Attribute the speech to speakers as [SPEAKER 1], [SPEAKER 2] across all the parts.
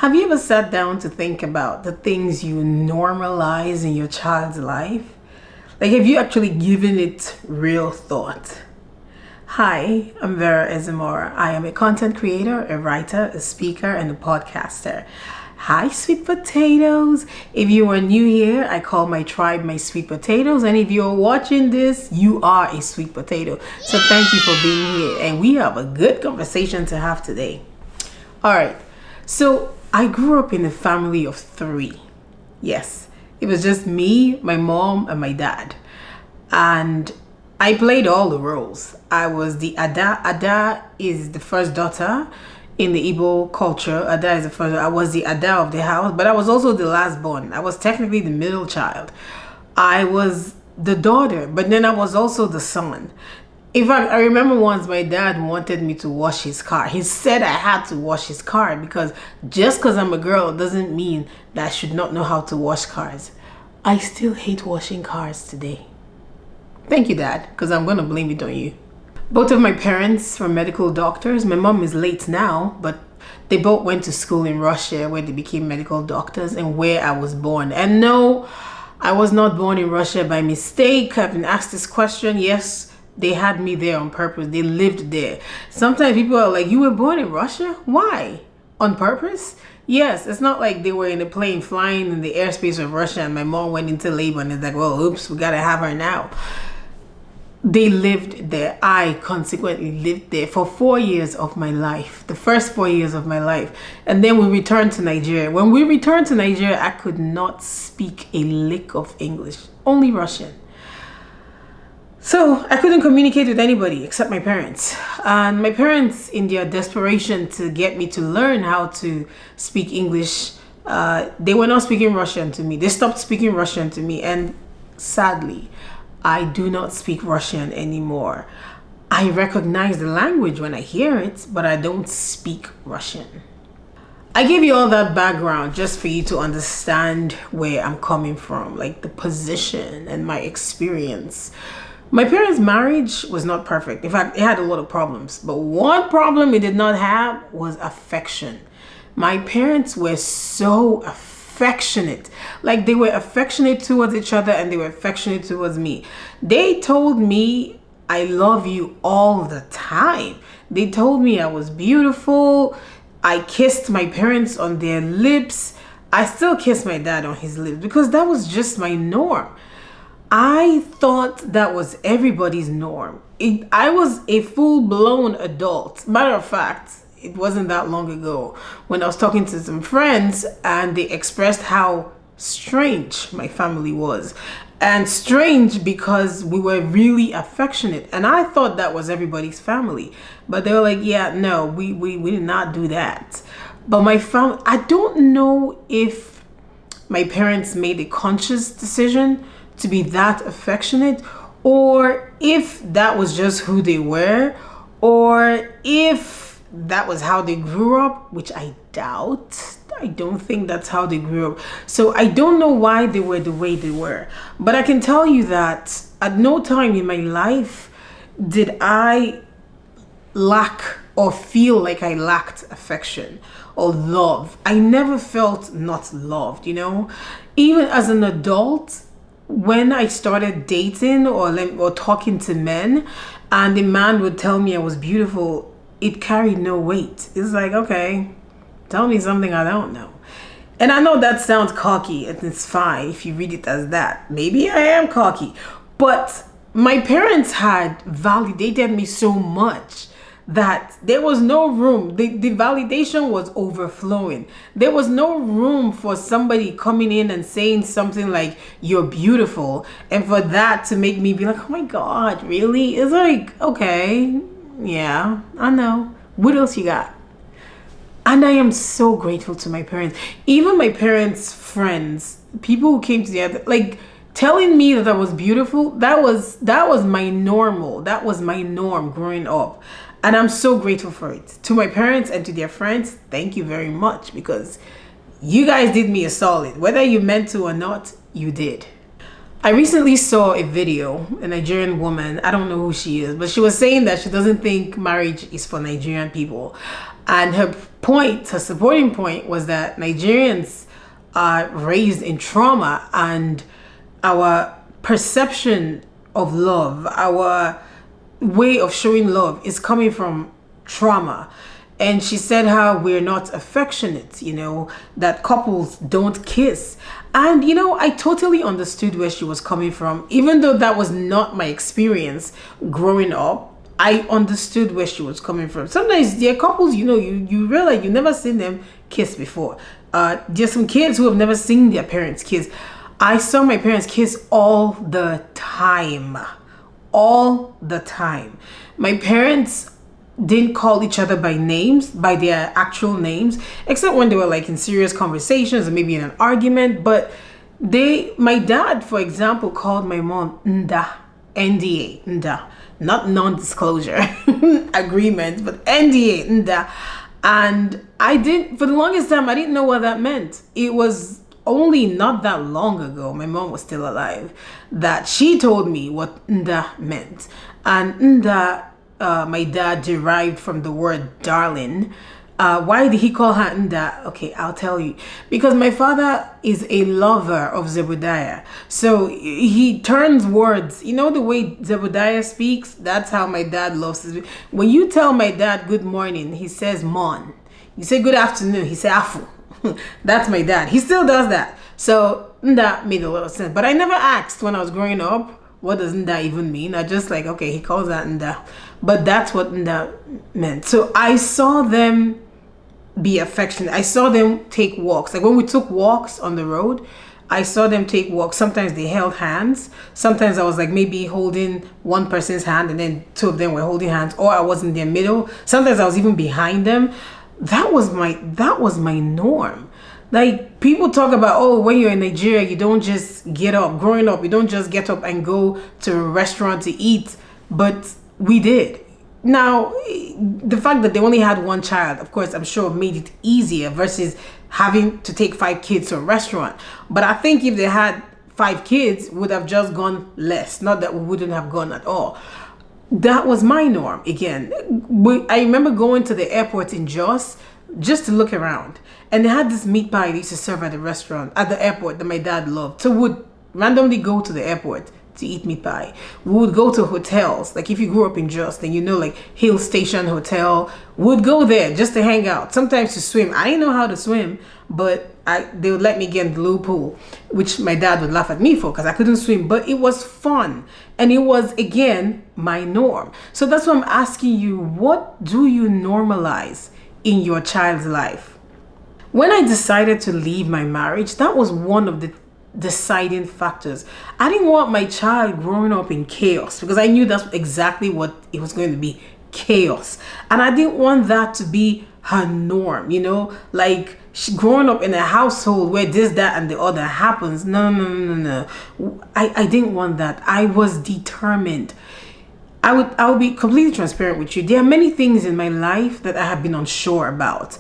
[SPEAKER 1] Have you ever sat down to think about the things you normalize in your child's life? Like, have you actually given it real thought? Hi, I'm Vera Ezimora. I am a content creator, a writer, a speaker, and a podcaster. Hi, sweet potatoes. If you are new here, I call my tribe my sweet potatoes. And if you're watching this, you are a sweet potato. So thank you for being here. And we have a good conversation to have today. All right. So I grew up in a family of 3. Yes, it was just me, my mom, and my dad. And I played all the roles. I was the Ada. Ada is the first daughter in the Igbo culture. Ada is the first. I was the Ada of the house, but I was also the last born. I was technically the middle child. I was the daughter, but then I was also the son. In fact, I remember once my dad wanted me to wash his car. He said I had to wash his car because just because I'm a girl doesn't mean that I should not know how to wash cars. I still hate washing cars today. Thank you, Dad, because I'm going to blame it on you. Both of my parents were medical doctors. My mom is late now, but they both went to school in Russia where they became medical doctors and where I was born. And no, I was not born in Russia by mistake. I've been asked this question. Yes, they had me there on purpose. They lived there. Sometimes people are like, you were born in Russia? Why? On purpose? Yes, it's not like they were in a plane flying in the airspace of Russia and my mom went into labor and it's like, well, oops, we gotta have her now. They lived there. I consequently lived there for 4 years of my life, the first 4 years of my life. And then we returned to Nigeria. When we returned to Nigeria, I could not speak a lick of English, only Russian. So I couldn't communicate with anybody except my parents. And my parents, in their desperation to get me to learn how to speak English, they were not speaking Russian to me. They stopped speaking Russian to me. And sadly, I do not speak Russian anymore. I recognize the language when I hear it, but I don't speak Russian. I gave you all that background just for you to understand where I'm coming from, like the position and my experience. My parents' marriage was not perfect. In fact, it had a lot of problems. But one problem it did not have was affection. My parents were so affectionate. Like they were affectionate towards each other and they were affectionate towards me. They told me I love you all the time. They told me I was beautiful. I kissed my parents on their lips. I still kiss my dad on his lips because that was just my norm. I thought that was everybody's norm. I was a full-blown adult. Matter of fact, it wasn't that long ago when I was talking to some friends and they expressed how strange my family was. And strange because we were really affectionate. And I thought that was everybody's family. But they were like, yeah, no, we did not do that. But my family, I don't know if my parents made a conscious decision to be that affectionate, or if that was just who they were, or if that was how they grew up, which I doubt. I don't think that's how they grew up. So I don't know why they were the way they were. But I can tell you that at no time in my life did I lack or feel like I lacked affection or love. I never felt not loved, you know? Even as an adult, when I started dating or talking to men and the man would tell me I was beautiful, it carried no weight. It's like, okay, tell me something I don't know. And I know that sounds cocky and it's fine if you read it as that. Maybe I am cocky, but my parents had validated me so much that there was no room. The validation was overflowing. There was no room for somebody coming in and saying something like, you're beautiful. And for that to make me be like, oh my God, really? It's like, okay, yeah, I know. What else you got? And I am so grateful to my parents. Even my parents' friends, people who came together, like telling me that I was beautiful, that was my normal. That was my norm growing up. And I'm so grateful for it. To my parents and to their friends, thank you very much because you guys did me a solid. Whether you meant to or not, you did. I recently saw a video, a Nigerian woman, I don't know who she is, but she was saying that she doesn't think marriage is for Nigerian people. And her supporting point was that Nigerians are raised in trauma, and our perception of love, our way of showing love is coming from trauma. And she said how we're not affectionate, that couples don't kiss. And, I totally understood where she was coming from. Even though that was not my experience growing up, I understood where she was coming from. Sometimes there are couples, you realize you've never seen them kiss before. There's some kids who have never seen their parents kiss. I saw my parents kiss all the time. All the time. My parents didn't call each other by names, by their actual names, except when they were like in serious conversations or maybe in an argument. But my dad, for example, called my mom Nda, NDA, Nda, not non-disclosure agreement, but NDA, Nda. And for the longest time, I didn't know what that meant. It was only not that long ago, my mom was still alive, that she told me what Nda meant. And Nda, my dad derived from the word darling. Why did he call her Nda? Okay, I'll tell you. Because my father is a lover of Zebediah. So he turns words. The way Zebediah speaks? That's how my dad loves to speak. When you tell my dad good morning, he says mon. You say good afternoon, he says afu. That's my dad. He still does that. So Nda made a lot of sense. But I never asked when I was growing up, what does Nda even mean? I just like, okay, he calls that Nda. But that's what Nda meant. So I saw them be affectionate. I saw them take walks. Like when we took walks on the road, I saw them take walks. Sometimes they held hands. Sometimes I was like maybe holding one person's hand and then two of them were holding hands, or I was in their middle. Sometimes I was even behind them. That was my norm. Like people talk about, oh, when you're in Nigeria, you don't just get up. Growing up, you don't just get up and go to a restaurant to eat. But we did. Now, the fact that they only had one child, of course, I'm sure made it easier versus having to take 5 kids to a restaurant. But I think if they had 5 kids, would have just gone less. Not that we wouldn't have gone at all. That was my norm. Again, I remember going to the airport in Jos just to look around. And they had this meat pie they used to serve at the restaurant, at the airport, that my dad loved. So would randomly go to the airport to eat meat pie. We would go to hotels. Like if you grew up in Jos, then like Hill Station Hotel. Would go there just to hang out. Sometimes to swim. I didn't know how to swim, but they would let me get in the little pool, which my dad would laugh at me for because I couldn't swim. But it was fun. And it was, again, my norm. So that's why I'm asking you, what do you normalize in your child's life? When I decided to leave my marriage, that was one of the deciding factors. I didn't want my child growing up in chaos because I knew that's exactly what it was going to be, chaos. And I didn't want that to be her norm, like growing up in a household where this, that, and the other happens. No. I didn't want that. I was determined. I would be completely transparent with you. There are many things in my life that I have been unsure about.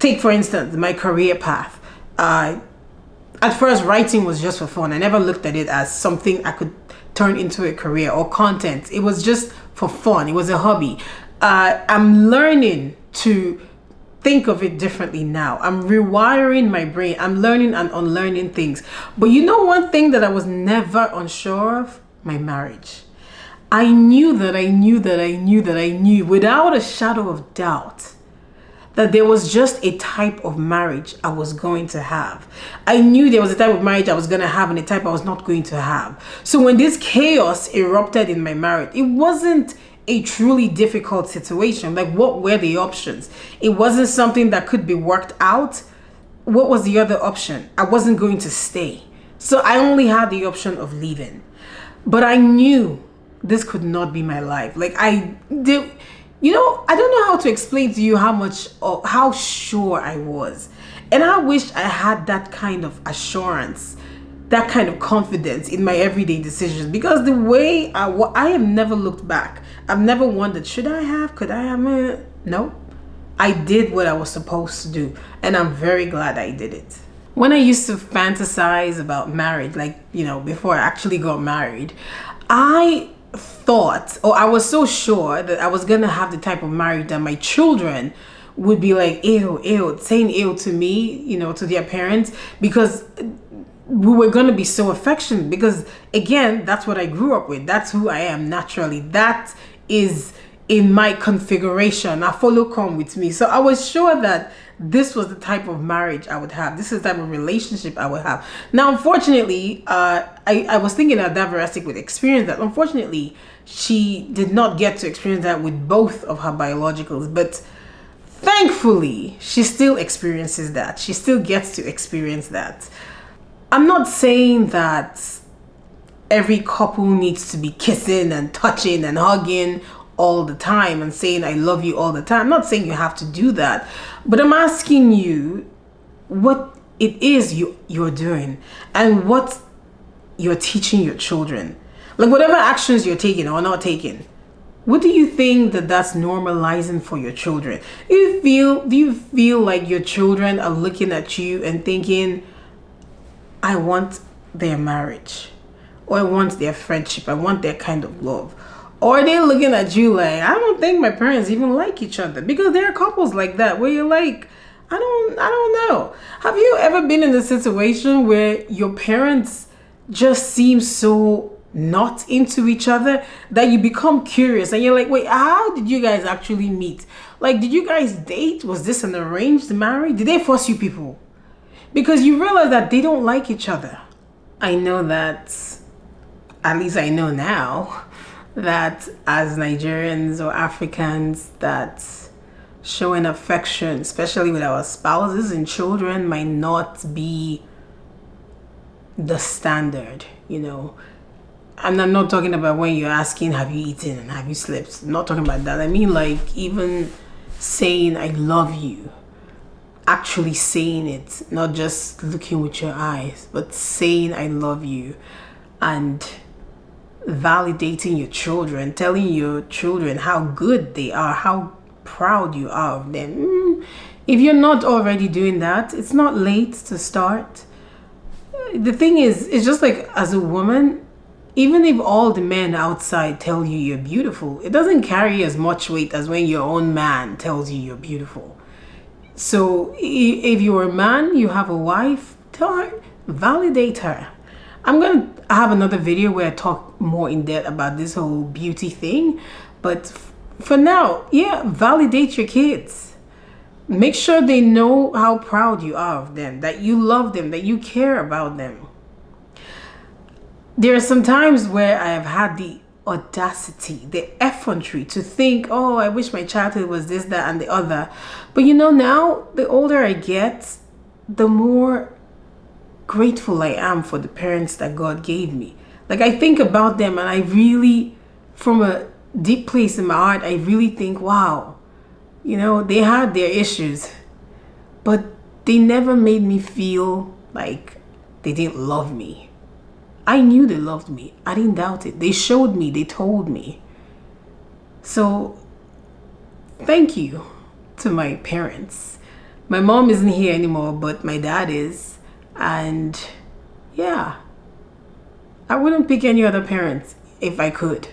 [SPEAKER 1] Take, for instance, my career path. At first, writing was just for fun. I never looked at it as something I could turn into a career or content. It was just for fun. It was a hobby. I'm learning to think of it differently now. I'm rewiring my brain. I'm learning and unlearning things. But one thing that I was never unsure of? My marriage. I knew without a shadow of doubt that there was just a type of marriage I was going to have. I knew there was a type of marriage I was going to have and a type I was not going to have. So when this chaos erupted in my marriage, it wasn't a truly difficult situation. Like, what were the options? It wasn't something that could be worked out. What was the other option? I wasn't going to stay. So I only had the option of leaving. But I knew this could not be my life. Like I did. I don't know how to explain to you how sure I was. And I wish I had that kind of assurance, that kind of confidence in my everyday decisions. Because the way I have never looked back. I've never wondered, could I have? No. I did what I was supposed to do. And I'm very glad I did it. When I used to fantasize about marriage, before I actually got married, I thought, or I was so sure that I was going to have the type of marriage that my children would be like, ew, ew, saying ew to me, you know, to their parents, because we were going to be so affectionate. Because again, that's what I grew up with. That's who I am naturally. That is in my configuration. I follow come with me. So I was sure that this was the type of marriage I would have. This is the type of relationship I would have. Now, unfortunately, I was thinking that Verastic would experience that. Unfortunately, she did not get to experience that with both of her biologicals. But thankfully, she still experiences that. She still gets to experience that. I'm not saying that every couple needs to be kissing and touching and hugging all the time and saying I love you all the time. I'm not saying you have to do that, but I'm asking you what it is you're doing and what you're teaching your children. Like whatever actions you're taking or not taking, what do you think that's normalizing for your children? Do you feel like your children are looking at you and thinking, I want their marriage, or I want their friendship, I want their kind of love? Or are they looking at you like, I don't think my parents even like each other? Because there are couples like that where you're like, I don't know. Have you ever been in a situation where your parents just seem so not into each other that you become curious and you're like, wait, how did you guys actually meet? Like, did you guys date? Was this an arranged marriage? Did they force you people? Because you realize that they don't like each other. I know that, at least I know now, that as Nigerians or Africans, that showing affection, especially with our spouses and children, might not be the standard, you know. And I'm not talking about when you're asking, have you eaten and have you slept? I'm not talking about that. I mean, like, even saying I love you, actually saying it, not just looking with your eyes, but saying I love you and validating your children, telling your children how good they are, how proud you are of them. If you're not already doing that, it's not late to start. The thing is, it's just like as a woman, even if all the men outside tell you you're beautiful, it doesn't carry as much weight as when your own man tells you you're beautiful. So if you're a man, you have a wife, tell her, validate her. I'm going to have another video where I talk more in depth about this whole beauty thing. But for now, yeah, validate your kids. Make sure they know how proud you are of them, that you love them, that you care about them. There are some times where I have had the audacity, the effrontery to think, oh, I wish my childhood was this, that, and the other. But you know, now, the older I get, the more grateful I am for the parents that God gave me. Like, I think about them and I really, from a deep place in my heart, I really think, wow, you know, they had their issues, but they never made me feel like they didn't love me. I knew they loved me. I didn't doubt it. They showed me, they told me. So thank you to my parents. My mom isn't here anymore, but my dad is. And yeah, I wouldn't pick any other parents if I could.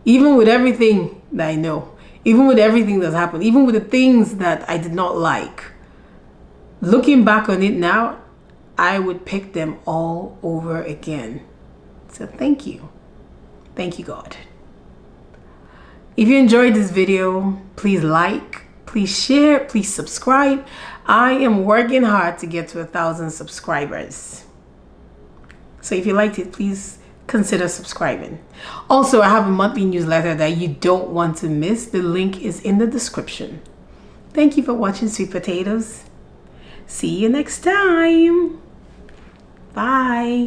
[SPEAKER 1] Even with everything that I know, even with everything that's happened, even with the things that I did not like. Looking back on it now, I would pick them all over again. So thank you. Thank you, God. If you enjoyed this video, please like, please share, please subscribe. I am working hard to get to 1,000 subscribers. So if you liked it, please consider subscribing. Also, I have a monthly newsletter that you don't want to miss. The link is in the description. Thank you for watching Sweet Potatoes. See you next time. Bye.